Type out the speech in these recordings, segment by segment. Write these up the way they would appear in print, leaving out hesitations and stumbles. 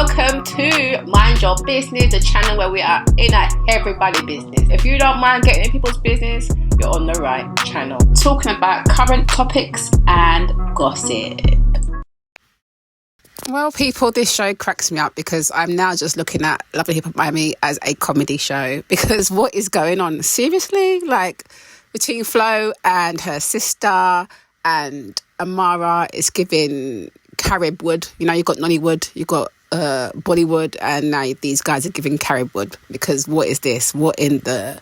welcome to Mind Your Business, the channel where we are in everybody's business. If you don't mind getting in people's business, you're on the right channel. Talking about current topics and gossip. Well, people, this show cracks me up because I'm now just looking at LHH Miami as a comedy show. Because what is going on? Seriously? Like, between Flo and her sister and Amara, it's giving Carib Wood. You know, you've got Nollywood, you've got Bollywood, and now these guys are giving Carib Wood. Because what is this? What in the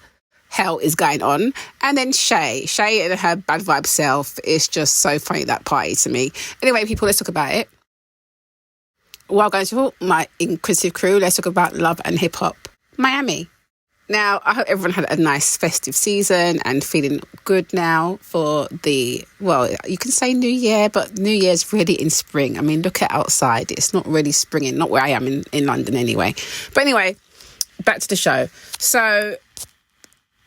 hell is going on? And then Shay and her bad vibe self is just so funny, that party to me. Anyway, people, let's talk about it. While going to my inquisitive crew, let's talk about Love and Hip Hop Miami. Now, I hope everyone had a nice festive season and feeling good now for the, well, you can say New Year, but New Year's really in spring. I mean, look at outside. It's not really springing, not where I am in London anyway. But anyway, back to the show. So,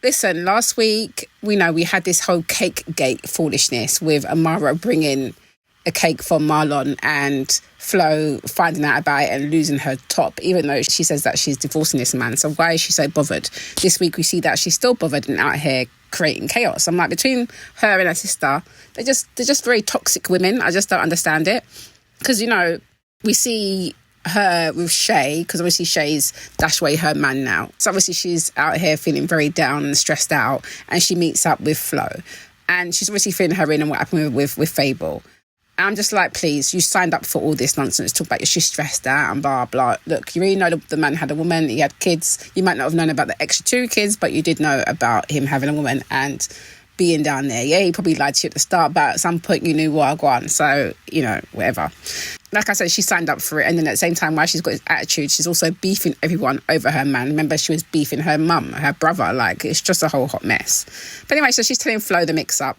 listen, last week, we had this whole cake gate foolishness with Amara bringing a cake from Marlon and Flo finding out about it and losing her top, even though she says that she's divorcing this man. So why is she so bothered? This week we see that she's still bothered and out here creating chaos. I'm like, between her and her sister, they're just very toxic women. I just don't understand it. Because, we see her with Shay, because obviously Shay's dashed away her man now. So obviously she's out here feeling very down and stressed out, and she meets up with Flo. And she's obviously feeling her in and what happened with Fable. And I'm just like, please, you signed up for all this nonsense. Talk about she's stressed out and blah, blah. Look, you really know the man had a woman. He had kids. You might not have known about the extra 2 kids, but you did know about him having a woman and being down there. Yeah, he probably lied to you at the start, but at some point you knew what I got on. So, whatever. Like I said, she signed up for it. And then at the same time, while she's got his attitude, she's also beefing everyone over her man. Remember, she was beefing her mum, her brother. Like, it's just a whole hot mess. But anyway, so she's telling Flo the mix-up.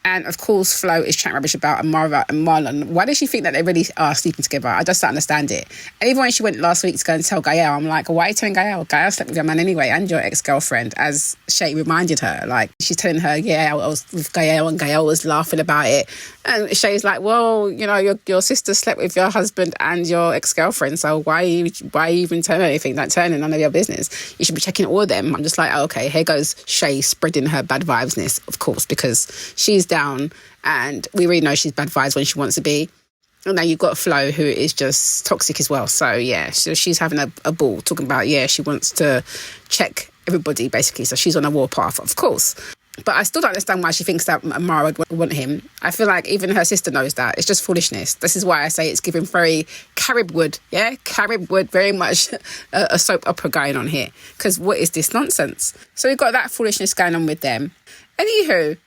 And of course, Flo is chatting rubbish about Amara and Marlon. Why does she think that they really are sleeping together? I just don't understand it. And even when she went last week to go and tell Gaelle, I'm like, why are you telling Gaelle? Gaelle slept with your man anyway and your ex-girlfriend, as Shay reminded her. Like, she's telling her, yeah, I was with Gaelle, and Gaelle was laughing about it. And Shay's like, well, your sister slept with your husband and your ex-girlfriend, so why are you even telling her anything? Like, turning none of your business. You should be checking all of them. I'm just like, oh, okay, here goes Shay spreading her bad vibesness, of course, because she's down and we really know she's bad vibes when she wants to be. And now you've got Flo, who is just toxic as well. So yeah, so she's having a ball talking about, she wants to check everybody basically. So she's on a warpath, of course. But I still don't understand why she thinks that Amara would want him. I feel like even her sister knows that. It's just foolishness. This is why I say it's giving very Carib Wood. Yeah, Carib Wood, very much a soap opera going on here. Because what is this nonsense? So we've got that foolishness going on with them. Anywho,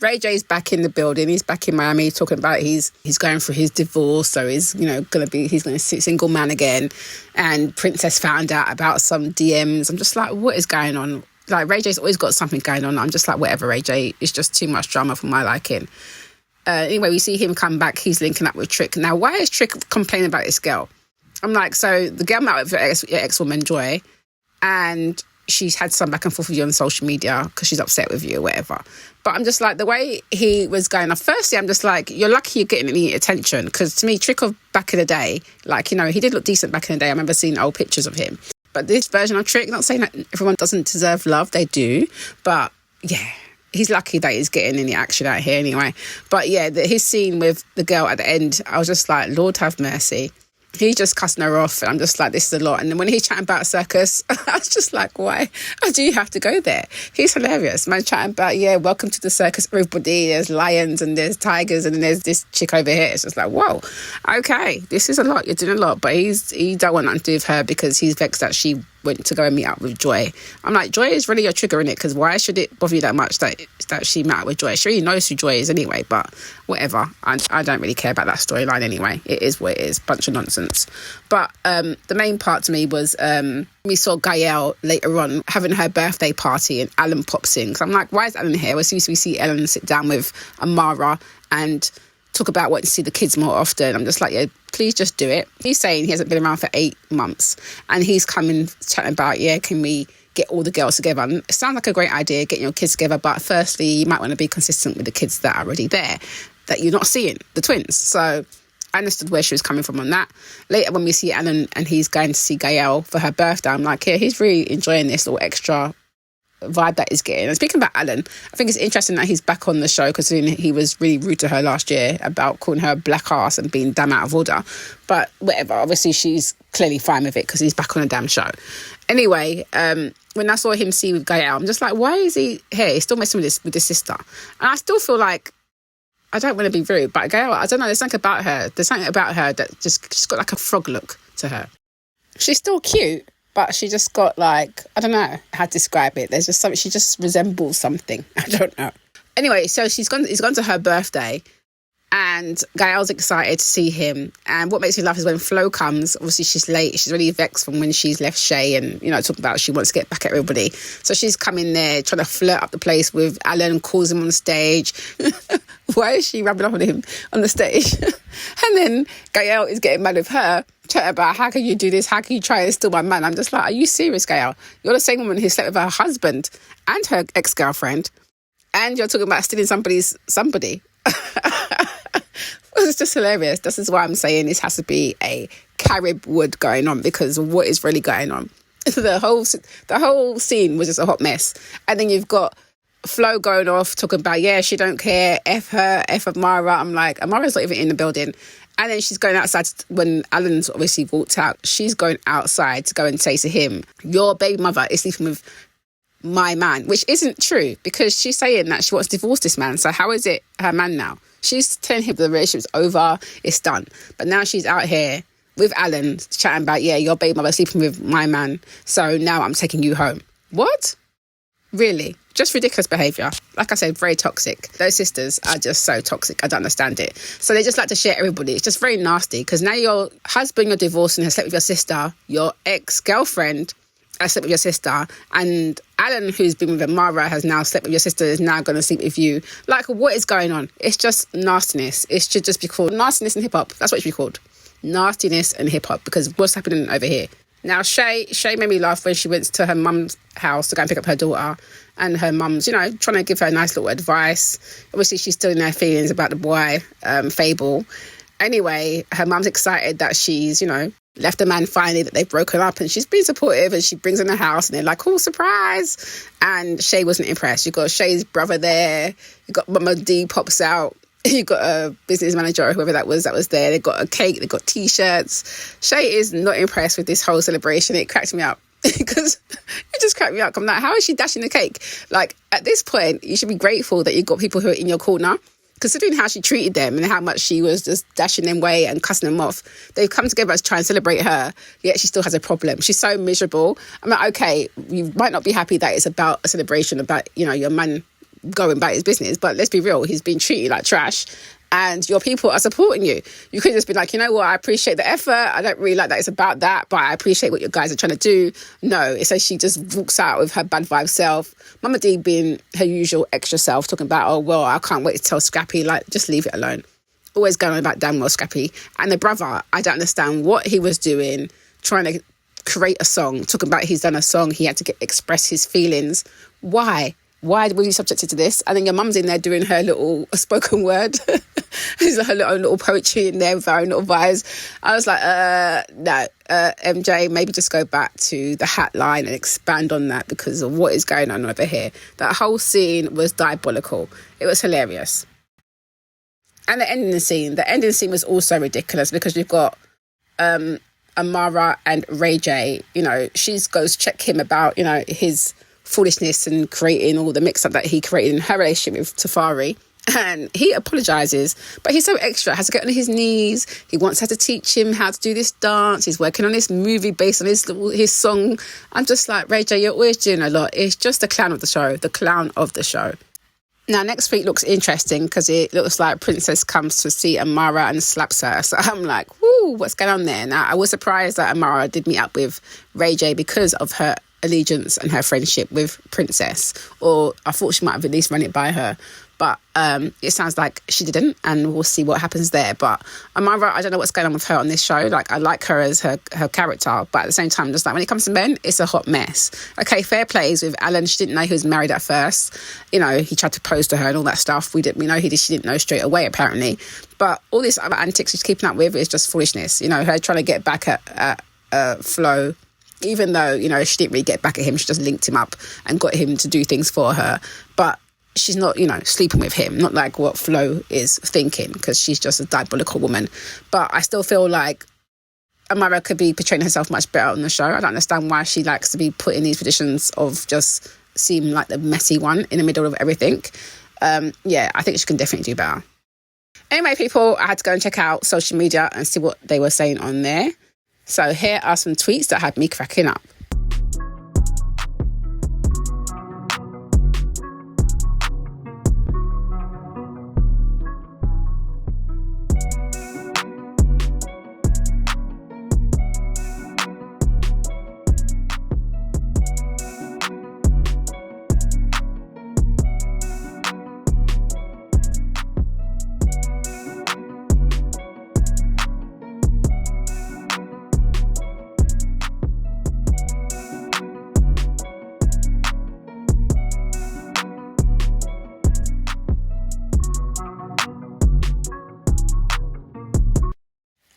Ray J's back in the building. He's back in Miami talking about he's going through his divorce, so he's going to sit single man again. And Princess found out about some DMs. I'm just like, what is going on? Like, Ray J's always got something going on. I'm just like, whatever, Ray J. It's just too much drama for my liking. Anyway, we see him come back. He's linking up with Trick. Now, why is Trick complaining about this girl? I'm like, so the girl met with your ex-woman, Joy, and she's had some back and forth with you on social media because she's upset with you or whatever. But I'm just like, the way he was going off, firstly, I'm just like, you're lucky you're getting any attention. Because to me, Trick of back in the day, like, he did look decent back in the day. I remember seeing old pictures of him. But this version of Trick, not saying that everyone doesn't deserve love, they do. But yeah, he's lucky that he's getting any action out here anyway. But yeah, his scene with the girl at the end, I was just like, Lord have mercy. He's just cussing her off, and I'm just like, this is a lot. And then when he's chatting about circus, I was just like, why do you have to go there? He's hilarious. Man chatting about, welcome to the circus, everybody. There's lions and there's tigers and then there's this chick over here. It's just like, whoa, okay, this is a lot. You're doing a lot. But he don't want nothing to do with her because he's vexed that she went to go and meet up with Joy. I'm like, Joy is really your trigger, innit? Because why should it bother you that much that she met up with Joy? She really knows who Joy is anyway, but whatever. I don't really care about that storyline anyway. It is what it is. Bunch of nonsense. But the main part to me was we saw Gaelle later on having her birthday party and Alan pops in. So I'm like, why is Alan here? We see Ellen sit down with Amara and talk about wanting to see the kids more often. I'm just like, yeah, please just do it. He's saying he hasn't been around for 8 months and he's coming chatting about, can we get all the girls together? And it sounds like a great idea, getting your kids together, but firstly, you might want to be consistent with the kids that are already there, that you're not seeing, the twins. So I understood where she was coming from on that. Later, when we see Alan and he's going to see Gaelle for her birthday, I'm like, yeah, he's really enjoying this little extra vibe that he's getting. And speaking about Alan, I think it's interesting that he's back on the show because he was really rude to her last year about calling her black ass and being damn out of order. But whatever, obviously she's clearly fine with it because he's back on a damn show. Anyway, when I saw him see with Gaelle, I'm just like, why is he here? He's still messing with his sister. And I still feel like, I don't want to be rude, but Gaelle, I don't know, there's something about her. There's something about her that she's got like a frog look to her. She's still cute, but she just got like, I don't know how to describe it. There's just something, she just resembles something. I don't know. Anyway, so he's gone to her birthday and Gaelle's excited to see him. And what makes me laugh is when Flo comes, obviously she's late. She's really vexed from when she's left Shay and, talking about she wants to get back at everybody. So she's come in there trying to flirt up the place with Alan, calls him on stage. Why is she rubbing up on him on the stage? And then Gaelle is getting mad with her, chatting about how can you do this? How can you try and steal my man? I'm just like, are you serious, Gaelle? You're the same woman who slept with her husband and her ex-girlfriend, and you're talking about stealing somebody. It's just hilarious. This is why I'm saying this has to be a Carib Wood going on, because of what is really going on. The whole scene was just a hot mess. And then you've got Flo going off, talking about, yeah, she don't care, F her, F Amara. I'm like, Amara's not even in the building. And then she's going outside when Alan's obviously walked out. She's going outside to go and say to him, your baby mother is sleeping with my man, which isn't true because she's saying that she wants to divorce this man. So how is it her man now? She's telling him the relationship's over, it's done. But now she's out here with Alan chatting about, yeah, your baby mother sleeping with my man, so now I'm taking you home. What? Really? Just ridiculous behaviour. Like I said, very toxic. Those sisters are just so toxic. I don't understand it. So they just like to share everybody. It's just very nasty because now your husband you're divorcing has slept with your sister, your ex-girlfriend has slept with your sister, and Alan, who's been with Amara, has now slept with your sister, is now going to sleep with you. Like, what is going on? It's just nastiness. It should just be called nastiness and hip-hop. That's what it should be called. Nastiness and hip-hop, because what's happening over here? Now, Shay made me laugh when she went to her mum's house to go and pick up her daughter, and her mum's, trying to give her a nice little advice. Obviously, she's still in her feelings about the boy, Fable. Anyway, her mum's excited that she's, left the man finally, that they've broken up, and she's been supportive, and she brings in the house and they're like, oh, surprise. And Shay wasn't impressed. You got Shay's brother there, you got Mama D pops out, you got a business manager or whoever that was there. They got a cake, they got t-shirts. Shay is not impressed with this whole celebration. It cracked me up because it just cracked me up. I'm like, how is she dashing the cake? Like, at this point, you should be grateful that you've got people who are in your corner. Considering how she treated them and how much she was just dashing them away and cussing them off, they've come together to try and celebrate her, yet she still has a problem. She's so miserable. I'm like, okay, you might not be happy that it's about a celebration, about, your man going about his business, but let's be real, he's been treated like trash and your people are supporting you. You could just be like, you know what, I appreciate the effort. I don't really like that it's about that, but I appreciate what you guys are trying to do. No, it says she just walks out with her bad vibe self. Mama D being her usual extra self, talking about, oh, well, I can't wait to tell Scrappy, like, just leave it alone. Always going on about damn well Scrappy. And the brother, I don't understand what he was doing, trying to create a song, talking about he's done a song, he had to express his feelings. Why? Why were you subjected to this? And then your mum's in there doing her little spoken word. There's her own little poetry in there with her own little vibes. I was like, no, MJ, maybe just go back to the hat line and expand on that because of what is going on over here. That whole scene was diabolical. It was hilarious. And the ending scene was also ridiculous because you've got Amara and Ray J. She goes check him about, his foolishness and creating all the mix-up that he created in her relationship with Tafari. And he apologises, but he's so extra, has to get on his knees. He wants her to teach him how to do this dance. He's working on this movie based on his song. I'm just like, Ray J, you're always doing a lot. It's just the clown of the show. Now, next week looks interesting because it looks like Princess comes to see Amara and slaps her. So I'm like, whoo, what's going on there? Now, I was surprised that Amara did meet up with Ray J because of her allegiance and her friendship with Princess, or I thought she might have at least run it by her. But it sounds like she didn't, and we'll see what happens there. But Amara, I don't know what's going on with her on this show. Like, I like her as her character, but at the same time, just like when it comes to men, it's a hot mess. Okay, fair plays with Alan. She didn't know he was married at first. You know, he tried to propose to her and all that stuff. We know he did. She didn't know straight away, apparently. But all this other antics she's keeping up with is just foolishness. You know, her trying to get back at Flo, even though, you know, she didn't really get back at him. She just linked him up and got him to do things for her. But she's not, you know, sleeping with him. Not like what Flo is thinking, because she's just a diabolical woman. But I still feel like Amara could be portraying herself much better on the show. I don't understand why she likes to be put in these positions of just seem like the messy one in the middle of everything. Yeah, I think she can definitely do better. Anyway, people, I had to go and check out social media and see what they were saying on there. So here are some tweets that had me cracking up.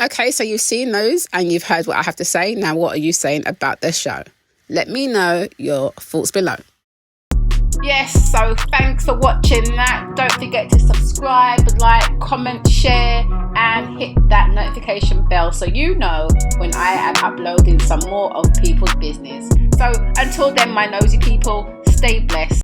Okay, so you've seen those and you've heard what I have to say. Now, what are you saying about this show? Let me know your thoughts below. Yes, so thanks for watching that. Don't forget to subscribe, like, comment, share, and hit that notification bell so you know when I am uploading some more of people's business. So until then, my nosy people, stay blessed.